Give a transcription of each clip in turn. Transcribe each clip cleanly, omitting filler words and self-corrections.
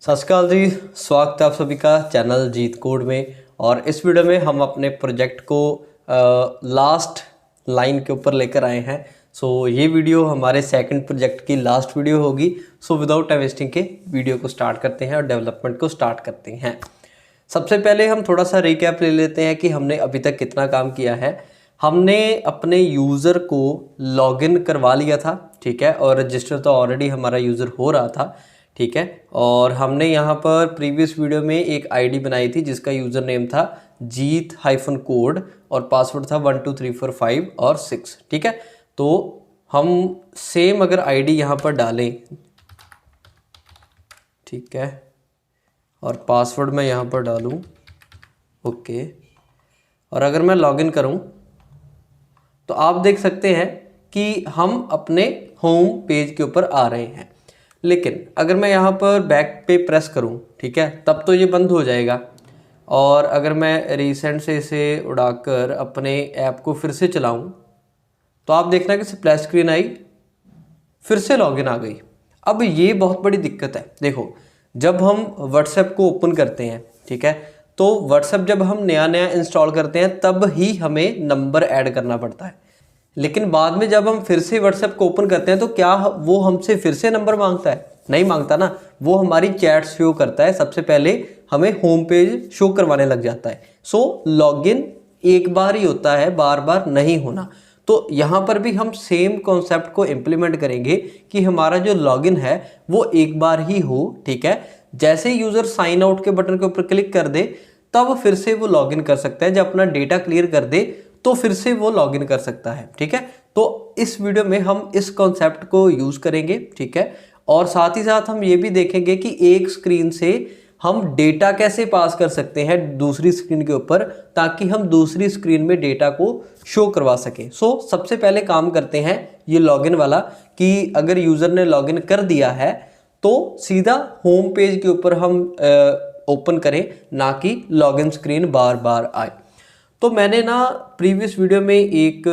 सत श्री अकाल जी, स्वागत है आप सभी का चैनल जीत कोड में। और इस वीडियो में हम अपने प्रोजेक्ट को लास्ट लाइन के ऊपर लेकर आए हैं। ये वीडियो हमारे सेकंड प्रोजेक्ट की लास्ट वीडियो होगी। विदाउट टाइम वेस्टिंग के वीडियो को स्टार्ट करते हैं और डेवलपमेंट को स्टार्ट करते हैं। सबसे पहले हम थोड़ा सा रिकैप ले लेते हैं कि हमने अभी तक कितना काम किया है। हमने अपने यूज़र को लॉगिन करवा लिया था, ठीक है, और रजिस्टर तो ऑलरेडी हमारा यूज़र हो रहा था, ठीक है। और हमने यहाँ पर प्रीवियस वीडियो में एक आईडी बनाई थी जिसका यूज़र नेम था जीत-कोड और पासवर्ड था 12345 और 6, ठीक है। तो हम सेम अगर आईडी यहाँ पर डालें, ठीक है, और पासवर्ड मैं यहाँ पर डालूँ, ओके, और अगर मैं लॉगिन करूँ तो आप देख सकते हैं कि हम अपने होम पेज के ऊपर आ रहे हैं। लेकिन अगर मैं यहाँ पर बैक पे प्रेस करूँ, ठीक है, तब तो ये बंद हो जाएगा। और अगर मैं रिसेंट से इसे उड़ाकर अपने ऐप को फिर से चलाऊँ तो आप देखना कि स्प्लैश स्क्रीन आई, फिर से लॉगिन आ गई। अब ये बहुत बड़ी दिक्कत है। देखो, जब हम व्हाट्सएप को ओपन करते हैं, ठीक है, तो व्हाट्सएप जब हम नया नया इंस्टॉल करते हैं तब ही हमें नंबर ऐड करना पड़ता है। लेकिन बाद में जब हम फिर से व्हाट्सएप को ओपन करते हैं तो क्या वो हमसे फिर से नंबर मांगता है? नहीं मांगता ना, वो हमारी चैट शो करता है। सबसे पहले हमें होम पेज शो करवाने लग जाता है। लॉगिन एक बार ही होता है, बार बार नहीं होना। तो यहाँ पर भी हम सेम कॉन्सेप्ट को इम्प्लीमेंट करेंगे कि हमारा जो लॉगिन है वो एक बार ही हो, ठीक है। जैसे यूज़र साइन आउट के बटन के ऊपर क्लिक कर दे तब फिर से वो लॉगिन कर सकता है। जब अपना डेटा क्लियर कर दे तो फिर से वो लॉगिन कर सकता है, ठीक है। तो इस वीडियो में हम इस कॉन्सेप्ट को यूज़ करेंगे, ठीक है। और साथ ही साथ हम ये भी देखेंगे कि एक स्क्रीन से हम डेटा कैसे पास कर सकते हैं दूसरी स्क्रीन के ऊपर, ताकि हम दूसरी स्क्रीन में डेटा को शो करवा सकें। सबसे पहले काम करते हैं ये लॉगिन वाला, कि अगर यूज़र ने लॉगिन कर दिया है तो सीधा होम पेज के ऊपर हम ओपन करें, ना कि लॉगिन स्क्रीन बार बार आए। तो मैंने ना प्रीवियस वीडियो में एक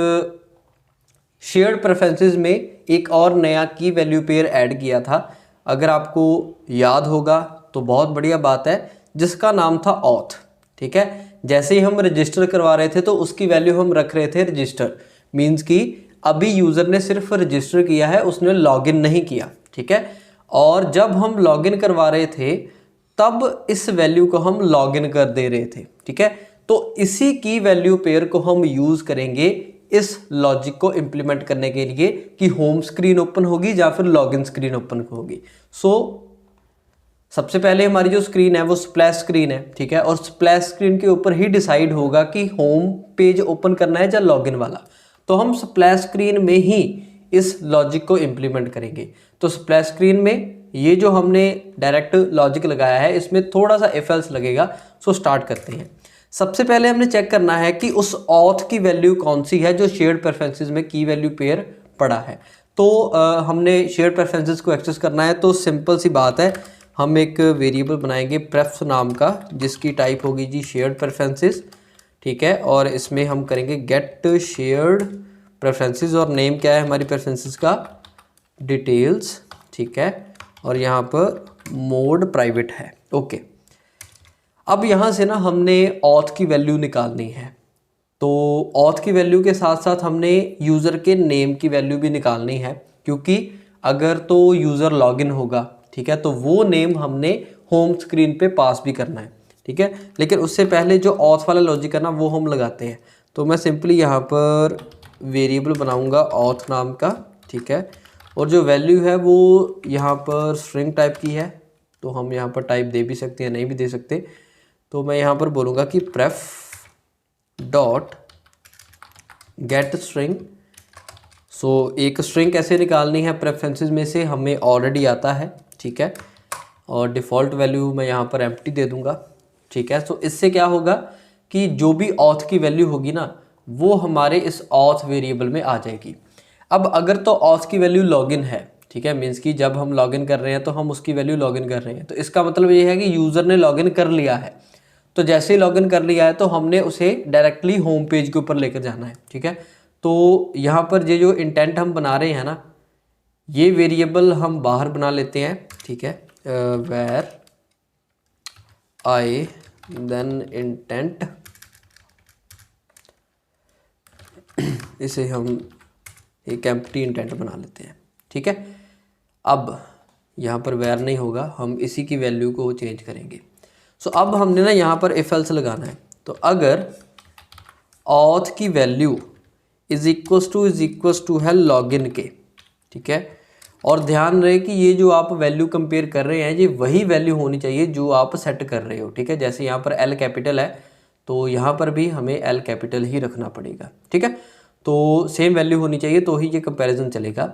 शेयर्ड प्रेफरेंसेस में एक और नया की वैल्यू पेयर ऐड किया था। अगर आपको याद होगा तो बहुत बढ़िया बात है, जिसका नाम था ऑथ, ठीक है। जैसे ही हम रजिस्टर करवा रहे थे तो उसकी वैल्यू हम रख रहे थे रजिस्टर, मीन्स कि अभी यूज़र ने सिर्फ रजिस्टर किया है, उसने लॉगिन नहीं किया, ठीक है। और जब हम लॉगिन करवा रहे थे तब इस वैल्यू को हम लॉगिन कर दे रहे थे, ठीक है। तो इसी की वैल्यू पेयर को हम यूज़ करेंगे इस लॉजिक को इम्प्लीमेंट करने के लिए कि होम स्क्रीन ओपन होगी या फिर लॉगिन स्क्रीन ओपन होगी। सबसे पहले हमारी जो स्क्रीन है वो स्प्लैश स्क्रीन है, ठीक है, और स्प्लैश स्क्रीन के ऊपर ही डिसाइड होगा कि होम पेज ओपन करना है या लॉगिन वाला। तो हम स्प्लैश स्क्रीन में ही इस लॉजिक को इम्प्लीमेंट करेंगे। तो स्प्लैश स्क्रीन में ये जो हमने डायरेक्ट लॉजिक लगाया है इसमें थोड़ा सा इफ एल्स लगेगा। स्टार्ट करते हैं। सबसे पहले हमने चेक करना है कि उस ऑथ की वैल्यू कौन सी है जो शेयर्ड प्रेफरेंसेस में की वैल्यू पेयर पड़ा है। तो हमने शेयर्ड प्रेफरेंसेस को एक्सेस करना है। तो सिंपल सी बात है, हम एक वेरिएबल बनाएंगे प्रेफ्स नाम का, जिसकी टाइप होगी जी शेयर्ड प्रेफरेंसेस, ठीक है। और इसमें हम करेंगे गेट शेयर्ड प्रेफरेंसेस और नेम क्या है हमारी प्रेफरेंसेस का, डिटेल्स, ठीक है। और यहाँ पर मोड प्राइवेट है, ओके। अब यहाँ से ना हमने ऑथ की वैल्यू निकालनी है। तो ऑथ की वैल्यू के साथ साथ हमने यूज़र के नेम की वैल्यू भी निकालनी है, क्योंकि अगर तो यूज़र लॉगिन होगा, ठीक है, तो वो नेम हमने होम स्क्रीन पे पास भी करना है, ठीक है। लेकिन उससे पहले जो ऑथ वाला लॉजिक है ना वो हम लगाते हैं। तो मैं सिंपली यहाँ पर वेरिएबल बनाऊँगा ऑथ नाम का, ठीक है। और जो वैल्यू है वो यहाँ पर स्ट्रिंग टाइप की है, तो हम यहाँ पर टाइप दे भी सकते हैं, नहीं भी दे सकते। तो मैं यहाँ पर बोलूँगा कि प्रेफ डॉट गेट स्ट्रिंग। एक स्ट्रिंग कैसे निकालनी है प्रेफरेंसेस में से हमें ऑलरेडी आता है, ठीक है। और डिफ़ॉल्ट वैल्यू मैं यहाँ पर एम्प्टी दे दूँगा, ठीक है। इससे क्या होगा कि जो भी ऑथ की वैल्यू होगी ना वो हमारे इस ऑथ वेरिएबल में आ जाएगी। अब अगर तो ऑथ की वैल्यू लॉगिन है, ठीक है, मीन्स कि जब हम लॉगिन कर रहे हैं तो हम उसकी वैल्यू लॉगिन कर रहे हैं, तो इसका मतलब ये है कि यूज़र ने लॉगिन कर लिया है। तो जैसे ही लॉगिन कर लिया है तो हमने उसे डायरेक्टली होम पेज के ऊपर लेकर जाना है, ठीक है। तो यहाँ पर ये जो इंटेंट हम बना रहे हैं ना, ये वेरिएबल हम बाहर बना लेते हैं, ठीक है, where आई देन इंटेंट, इसे हम एक एम्प्टी इंटेंट बना लेते हैं, ठीक है। अब यहाँ पर वेयर नहीं होगा, हम इसी की वैल्यू को चेंज करेंगे। सो अब हमने ना यहाँ पर इफ एल्स लगाना है। तो अगर ऑथ की वैल्यू इज इक्वस टू है लॉगिन के, ठीक है। और ध्यान रहे कि ये जो आप वैल्यू कंपेयर कर रहे हैं ये वही वैल्यू होनी चाहिए जो आप सेट कर रहे हो, ठीक है। जैसे यहाँ पर एल कैपिटल है तो यहाँ पर भी हमें एल कैपिटल ही रखना पड़ेगा, ठीक है। तो सेम वैल्यू होनी चाहिए तो ही ये कंपैरिजन चलेगा।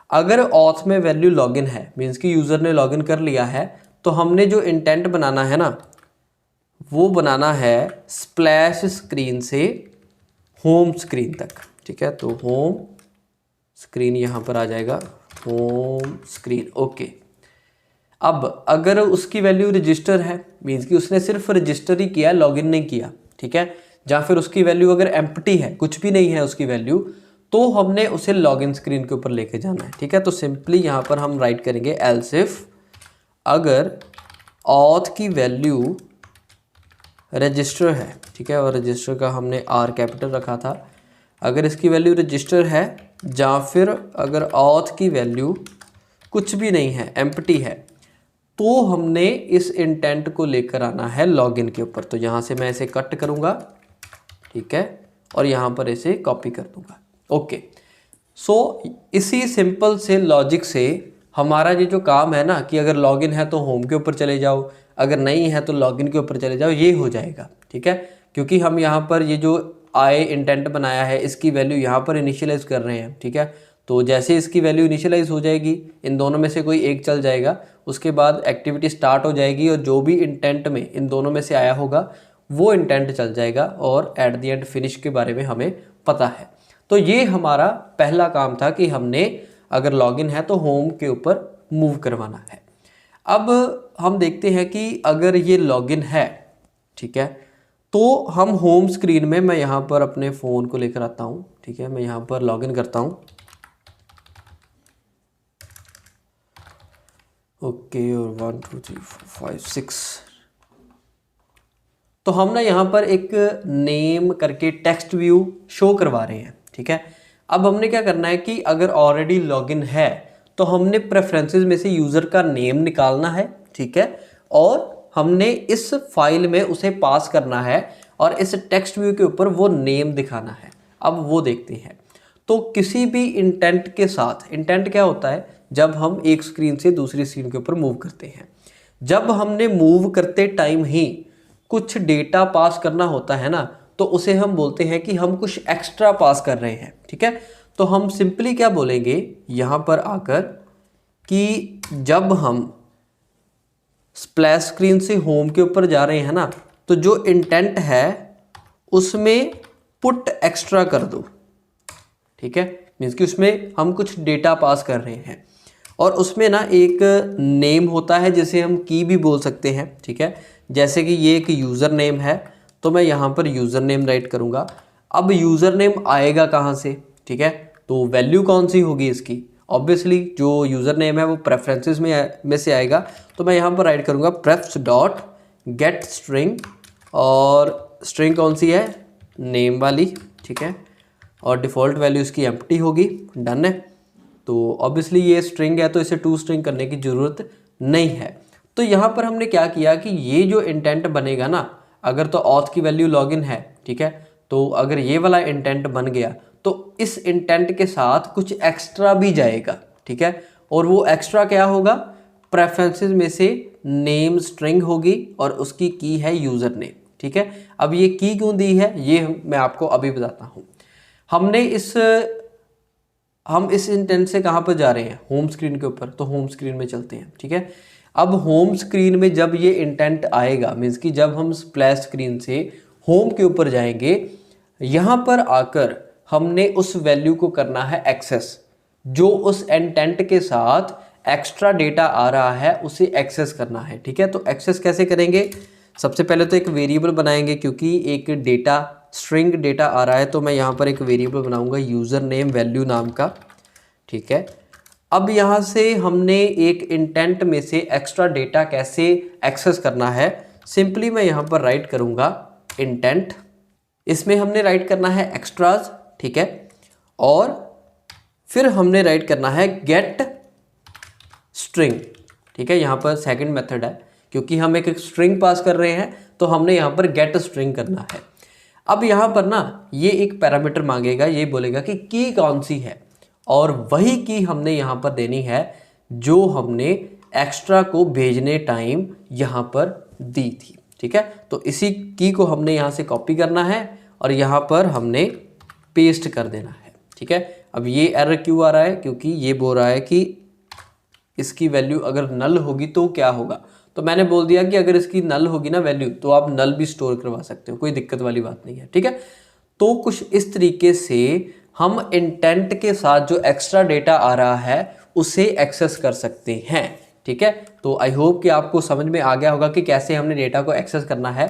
अगर ऑथ में वैल्यू लॉगिन है, मीन्स कि यूज़र ने लॉगिन कर लिया है, तो हमने जो इंटेंट बनाना है ना वो बनाना है स्प्लैश स्क्रीन से होम स्क्रीन तक, ठीक है। तो होम स्क्रीन यहाँ पर आ जाएगा, होम स्क्रीन, ओके। अब अगर उसकी वैल्यू रजिस्टर है, मीन्स कि उसने सिर्फ रजिस्टर ही किया, लॉगिन नहीं किया, ठीक है। या फिर उसकी वैल्यू अगर एम्प्टी है, कुछ भी नहीं है उसकी वैल्यू, तो हमने उसे लॉगिन स्क्रीन के ऊपर लेके जाना है, ठीक है। तो सिंपली यहाँ पर हम राइट करेंगे एल्स इफ अगर ऑथ की वैल्यू रजिस्टर है, ठीक है, और रजिस्टर का हमने आर कैपिटल रखा था। अगर इसकी वैल्यू रजिस्टर है या फिर अगर ऑथ की वैल्यू कुछ भी नहीं है, एम्प्टी है, तो हमने इस इंटेंट को लेकर आना है लॉगिन के ऊपर। तो यहाँ से मैं इसे कट करूँगा, ठीक है, और यहाँ पर इसे कॉपी कर दूँगा, ओके। सो इसी सिंपल से लॉजिक से हमारा ये जो काम है ना कि अगर लॉगिन है तो होम के ऊपर चले जाओ, अगर नहीं है तो लॉगिन के ऊपर चले जाओ, ये हो जाएगा, ठीक है। क्योंकि हम यहाँ पर ये जो आई इंटेंट बनाया है इसकी वैल्यू यहाँ पर इनिशियलाइज कर रहे हैं, ठीक है। तो जैसे इसकी वैल्यू इनिशियलाइज हो जाएगी, इन दोनों में से कोई एक चल जाएगा, उसके बाद एक्टिविटी स्टार्ट हो जाएगी और जो भी इंटेंट में इन दोनों में से आया होगा वो इंटेंट चल जाएगा और एट द एंड फिनिश के बारे में हमें पता है। तो ये हमारा पहला काम था कि हमने अगर लॉगिन है तो होम के ऊपर मूव करवाना है। अब हम देखते हैं कि अगर ये लॉगिन है, ठीक है, तो हम होम स्क्रीन में, मैं यहाँ पर अपने फ़ोन को लेकर आता हूँ, ठीक है, मैं यहाँ पर लॉगिन करता हूँ, ओके। और 1 2 3 4 5 6, तो हम ना यहाँ पर एक नेम करके टेक्स्ट व्यू शो करवा रहे हैं, ठीक है। अब हमने क्या करना है कि अगर ऑलरेडी लॉगिन है तो हमने प्रेफरेंसेस में से यूज़र का नेम निकालना है, ठीक है, और हमने इस फाइल में उसे पास करना है और इस टेक्स्ट व्यू के ऊपर वो नेम दिखाना है। अब वो देखते हैं। तो किसी भी इंटेंट के साथ, इंटेंट क्या होता है, जब हम एक स्क्रीन से दूसरी स्क्रीन के ऊपर मूव करते हैं, जब हमने मूव करते टाइम ही कुछ डेटा पास करना होता है ना, तो उसे हम बोलते हैं कि हम कुछ एक्स्ट्रा पास कर रहे हैं, ठीक है। तो हम सिंपली क्या बोलेंगे यहाँ पर आकर कि जब हम स्प्लैश स्क्रीन से होम के ऊपर जा रहे हैं ना, तो जो इंटेंट है उसमें पुट एक्स्ट्रा कर दो, ठीक है। मीन्स कि उसमें हम कुछ डेटा पास कर रहे हैं और उसमें ना एक नेम होता है जिसे हम की भी बोल सकते हैं, ठीक है। जैसे कि ये एक यूज़र नेम है तो मैं यहाँ पर यूज़र नेम राइट करूँगा। अब यूज़र नेम आएगा कहाँ से, ठीक है, तो वैल्यू कौन सी होगी इसकी, ऑब्वियसली जो यूज़र नेम है वो प्रेफरेंसेस में से आएगा। तो मैं यहाँ पर राइट करूँगा प्रेफ्स डॉट गेट स्ट्रिंग, और स्ट्रिंग कौन सी है, नेम वाली, ठीक है, और डिफ़ॉल्ट वैल्यू इसकी एम्प्टी होगी, डन है। तो ऑब्वियसली ये स्ट्रिंग है तो इसे टू स्ट्रिंग करने की ज़रूरत नहीं है। तो यहाँ पर हमने क्या किया कि ये जो इंटेंट बनेगा ना, अगर तो ऑथ की वैल्यू लॉगिन है, ठीक है, तो अगर ये वाला इंटेंट बन गया तो इस इंटेंट के साथ कुछ एक्स्ट्रा भी जाएगा, ठीक है। और वो एक्स्ट्रा क्या होगा, प्रेफरेंसेस में से नेम स्ट्रिंग होगी और उसकी की है यूज़र नेम, ठीक है। अब ये की क्यों दी है ये मैं आपको अभी बताता हूँ। हम इस इंटेंट से कहाँ पर जा रहे हैं, होम स्क्रीन के ऊपर, तो होम स्क्रीन में चलते हैं, ठीक है। अब होम स्क्रीन में जब ये इंटेंट आएगा, मीन्स कि जब हम स्प्लैश स्क्रीन से होम के ऊपर जाएंगे, यहाँ पर आकर हमने उस वैल्यू को करना है एक्सेस, जो उस इंटेंट के साथ एक्स्ट्रा डेटा आ रहा है उसे एक्सेस करना है, ठीक है। तो एक्सेस कैसे करेंगे, सबसे पहले तो एक वेरिएबल बनाएंगे, क्योंकि एक डेटा स्ट्रिंग डेटा आ रहा है, तो मैं यहाँ पर एक वेरिएबल बनाऊंगा यूज़र नेम वैल्यू नाम का, ठीक है। अब यहाँ से हमने एक इंटेंट में से एक्स्ट्रा डेटा कैसे एक्सेस करना है, सिंपली मैं यहाँ पर राइट करूँगा इंटेंट, इसमें हमने राइट करना है एक्स्ट्राज, ठीक है, और फिर हमने राइट करना है गेट स्ट्रिंग, ठीक है। यहाँ पर सेकंड मेथड है, क्योंकि हम एक स्ट्रिंग पास कर रहे हैं तो हमने यहाँ पर गेट स्ट्रिंग करना है। अब यहाँ पर ना ये एक पैरामीटर मांगेगा, ये बोलेगा कि की कौन सी है, और वही की हमने यहाँ पर देनी है जो हमने एक्स्ट्रा को भेजने टाइम यहाँ पर दी थी, ठीक है। तो इसी की को हमने यहाँ से कॉपी करना है और यहाँ पर हमने पेस्ट कर देना है, ठीक है। अब ये एरर क्यों आ रहा है, क्योंकि ये बोल रहा है कि इसकी वैल्यू अगर नल होगी तो क्या होगा। तो मैंने बोल दिया कि अगर इसकी नल होगी ना वैल्यू, तो आप नल भी स्टोर करवा सकते हो, कोई दिक्कत वाली बात नहीं है, ठीक है। तो कुछ इस तरीके से हम इंटेंट के साथ जो एक्स्ट्रा डेटा आ रहा है उसे एक्सेस कर सकते हैं, ठीक है। तो आई होप कि आपको समझ में आ गया होगा कि कैसे हमने डेटा को एक्सेस करना है।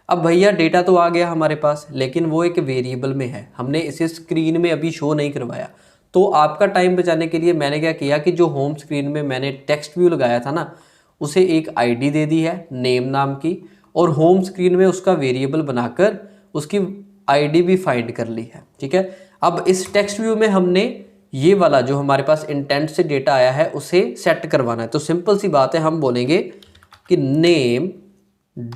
अब भैया डेटा तो आ गया हमारे पास, लेकिन वो एक वेरिएबल में है, हमने इसे स्क्रीन में अभी शो नहीं करवाया। तो आपका टाइम बचाने के लिए मैंने क्या किया कि जो होम स्क्रीन में मैंने टेक्स्ट व्यू लगाया था ना, उसे एक आईडी दे दी है नेम नाम की, और होम स्क्रीन में उसका वेरिएबल बनाकर उसकी आईडी भी फाइंड कर ली है, ठीक है। अब इस टेक्स्ट व्यू में हमने ये वाला जो हमारे पास इंटेंट से डेटा आया है उसे सेट करवाना है। तो सिंपल सी बात है, हम बोलेंगे कि नेम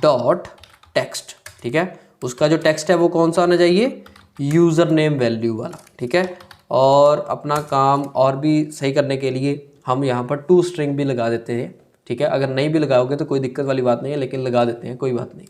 डॉट टेक्स्ट, ठीक है। उसका जो टेक्स्ट है वो कौन सा आना चाहिए, यूज़र नेम वैल्यू वाला, ठीक है। और अपना काम और भी सही करने के लिए हम यहाँ पर टू स्ट्रिंग भी लगा देते हैं, ठीक है। अगर नहीं भी लगाओगे तो कोई दिक्कत वाली बात नहीं है, लेकिन लगा देते हैं, कोई बात नहीं।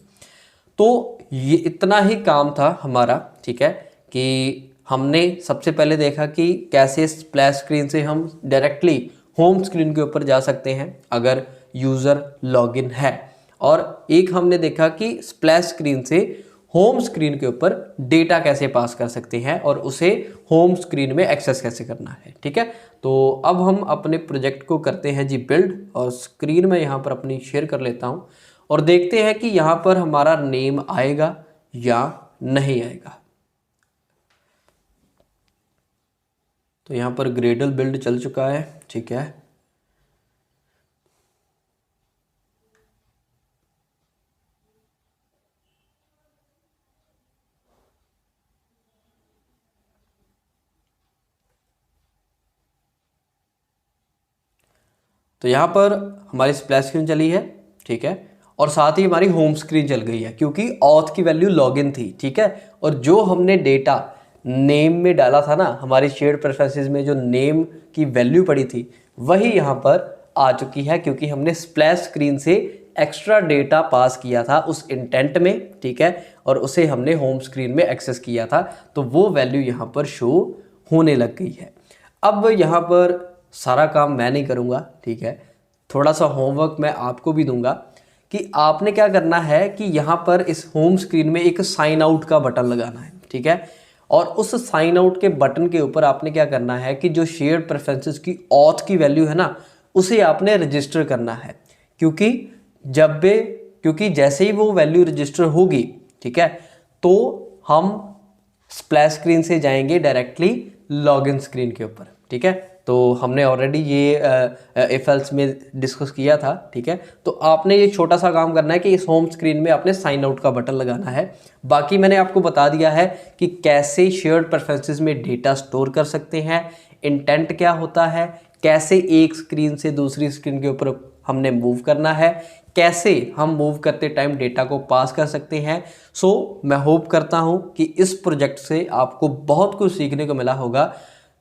तो ये इतना ही काम था हमारा, ठीक है, कि हमने सबसे पहले देखा कि कैसे स्प्लैश स्क्रीन से हम डायरेक्टली होम स्क्रीन के ऊपर जा सकते हैं अगर यूज़र लॉगिन है, और एक हमने देखा कि स्प्लैश स्क्रीन से होम स्क्रीन के ऊपर डेटा कैसे पास कर सकते हैं और उसे होम स्क्रीन में एक्सेस कैसे करना है, ठीक है। तो अब हम अपने प्रोजेक्ट को करते हैं जी बिल्ड, और स्क्रीन में यहाँ पर अपनी शेयर कर लेता हूँ और देखते हैं कि यहाँ पर हमारा नेम आएगा या नहीं आएगा। तो यहाँ पर ग्रेडल बिल्ड चल चुका है, ठीक है। तो यहाँ पर हमारी स्प्लैश स्क्रीन चली है, ठीक है, और साथ ही हमारी होम स्क्रीन चल गई है क्योंकि ऑथ की वैल्यू लॉगिन थी, ठीक है। और जो हमने डेटा नेम में डाला था ना, हमारी शेयर्ड प्रेफरेंसेस में जो नेम की वैल्यू पड़ी थी वही यहाँ पर आ चुकी है, क्योंकि हमने स्प्लैश स्क्रीन से एक्स्ट्रा डेटा पास किया था उस इंटेंट में, ठीक है, और उसे हमने होम स्क्रीन में एक्सेस किया था, तो वो वैल्यू यहाँ पर शो होने लग गई है। अब यहाँ पर सारा काम मैं नहीं करूँगा, ठीक है, थोड़ा सा होमवर्क मैं आपको भी दूंगा कि आपने क्या करना है कि यहाँ पर इस होम स्क्रीन में एक साइन आउट का बटन लगाना है, ठीक है। और उस साइन आउट के बटन के ऊपर आपने क्या करना है कि जो शेयर्ड प्रेफरेंसेस की ऑथ की वैल्यू है ना, उसे आपने रजिस्टर करना है, क्योंकि जैसे ही वो वैल्यू रजिस्टर होगी, ठीक है, तो हम स्प्लैश स्क्रीन से जाएंगे डायरेक्टली लॉगिन स्क्रीन के ऊपर, ठीक है। तो हमने ऑलरेडी ये इफ एल्स में डिस्कस किया था, ठीक है। तो आपने ये छोटा सा काम करना है कि इस होम स्क्रीन में आपने साइन आउट का बटन लगाना है। बाकी मैंने आपको बता दिया है कि कैसे शेयर्ड प्रेफरेंसेस में डेटा स्टोर कर सकते हैं, इंटेंट क्या होता है, कैसे एक स्क्रीन से दूसरी स्क्रीन के ऊपर हमने मूव करना है, कैसे हम मूव करते टाइम डेटा को पास कर सकते हैं। सो मैं होप करता हूँ कि इस प्रोजेक्ट से आपको बहुत कुछ सीखने को मिला होगा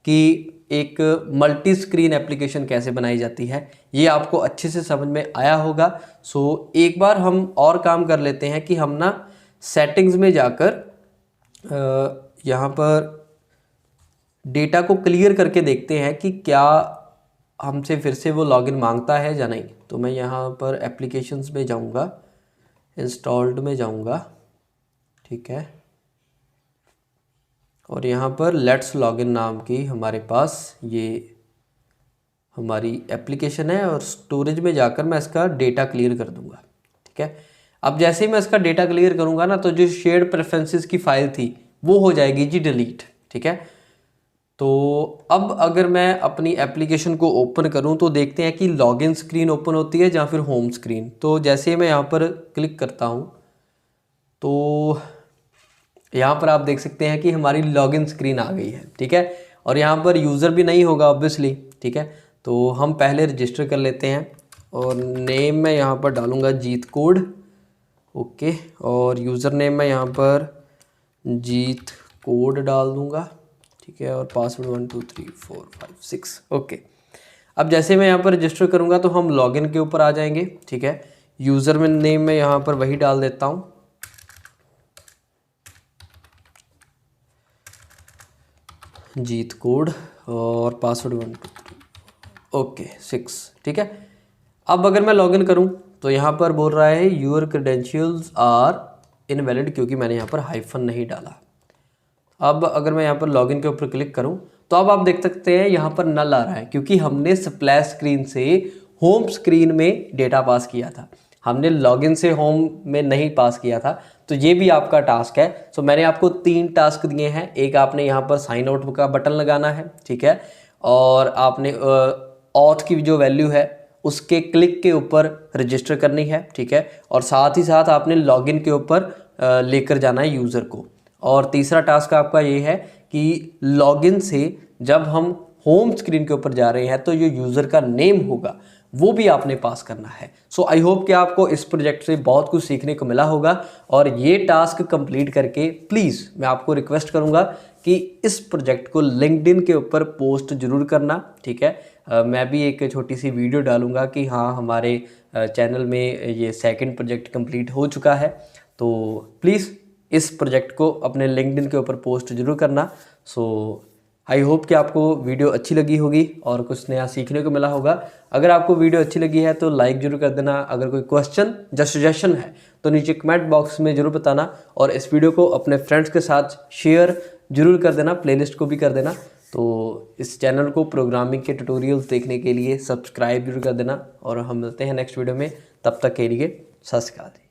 कि एक मल्टी स्क्रीन एप्लीकेशन कैसे बनाई जाती है, ये आपको अच्छे से समझ में आया होगा। सो एक बार हम और काम कर लेते हैं कि हम ना सेटिंग्स में जाकर यहाँ पर डेटा को क्लियर करके देखते हैं कि क्या हमसे फिर से वो लॉगिन मांगता है या नहीं। तो मैं यहाँ पर एप्लीकेशंस में जाऊँगा, इंस्टॉल्ड में जाऊँगा, ठीक है, और यहाँ पर लेट्स लॉगिन नाम की हमारे पास ये हमारी एप्लीकेशन है, और स्टोरेज में जाकर मैं इसका डेटा क्लियर कर दूँगा, ठीक है। अब जैसे ही मैं इसका डेटा क्लियर करूँगा ना, तो जो शेयर्ड प्रेफरेंसेस की फ़ाइल थी वो हो जाएगी जी डिलीट, ठीक है। तो अब अगर मैं अपनी एप्लीकेशन को ओपन करूं तो देखते हैं कि लॉगिन स्क्रीन ओपन होती है या फिर होम स्क्रीन। तो जैसे मैं यहाँ पर क्लिक करता हूं तो यहाँ पर आप देख सकते हैं कि हमारी लॉगिन स्क्रीन आ गई है, ठीक है। और यहाँ पर यूज़र भी नहीं होगा ऑब्वियसली, ठीक है। तो हम पहले रजिस्टर कर लेते हैं और नेम मैं यहाँ पर डालूँगा जीत कोड, ओके। और यूज़र नेम मैं यहाँ पर जीत कोड डाल दूँगा, ठीक है। और पासवर्ड 1 2 3 4 5 6, ओके। अब जैसे मैं यहाँ पर रजिस्टर करूँगा तो हम लॉगिन के ऊपर आ जाएंगे, ठीक है। यूज़र में नेम मैं यहाँ पर वही डाल देता हूँ, जीत कोड, और पासवर्ड 1 2 3 ओके 6, ठीक है। अब अगर मैं लॉगिन करूं तो यहाँ पर बोल रहा है यूर क्रेडेंशियल्स आर इनवैलिड, क्योंकि मैंने यहाँ पर हाइफन नहीं डाला। अब अगर मैं यहाँ पर लॉगिन के ऊपर क्लिक करूं तो अब आप देख सकते हैं यहाँ पर नल आ रहा है, क्योंकि हमने स्प्लैश स्क्रीन से होम स्क्रीन में डेटा पास किया था, हमने लॉगिन से होम में नहीं पास किया था। तो ये भी आपका टास्क है। सो मैंने आपको 3 टास्क दिए हैं। एक आपने यहाँ पर साइन आउट का बटन लगाना है, ठीक है। और आपने ऑथ की जो वैल्यू है उसके क्लिक के ऊपर रजिस्टर करनी है, ठीक है। और साथ ही साथ आपने लॉगिन के ऊपर लेकर जाना है यूज़र को। और तीसरा टास्क आपका ये है कि लॉगिन से जब हम होम स्क्रीन के ऊपर जा रहे हैं तो जो यूज़र का नेम होगा वो भी आपने पास करना है। सो आई होप कि आपको इस प्रोजेक्ट से बहुत कुछ सीखने को मिला होगा। और ये टास्क कंप्लीट करके प्लीज़ मैं आपको रिक्वेस्ट करूँगा कि इस प्रोजेक्ट को लिंक्डइन के ऊपर पोस्ट जरूर करना, ठीक है। मैं भी एक छोटी सी वीडियो डालूँगा कि हाँ हमारे चैनल में ये सेकंड प्रोजेक्ट कंप्लीट हो चुका है। तो प्लीज़ इस प्रोजेक्ट को अपने लिंक्डइन के ऊपर पोस्ट जरूर करना। सो आई होप कि आपको वीडियो अच्छी लगी होगी और कुछ नया सीखने को मिला होगा। अगर आपको वीडियो अच्छी लगी है तो लाइक जरूर कर देना। अगर कोई क्वेश्चन या सजेशन है तो नीचे कमेंट बॉक्स में जरूर बताना। और इस वीडियो को अपने फ्रेंड्स के साथ शेयर जरूर कर देना, प्लेलिस्ट को भी कर देना। तो इस चैनल को प्रोग्रामिंग के ट्यूटोरियल्स देखने के लिए सब्सक्राइब जरूर कर देना। और हम मिलते हैं नेक्स्ट वीडियो में, तब तक के लिए सत श्री अकाल।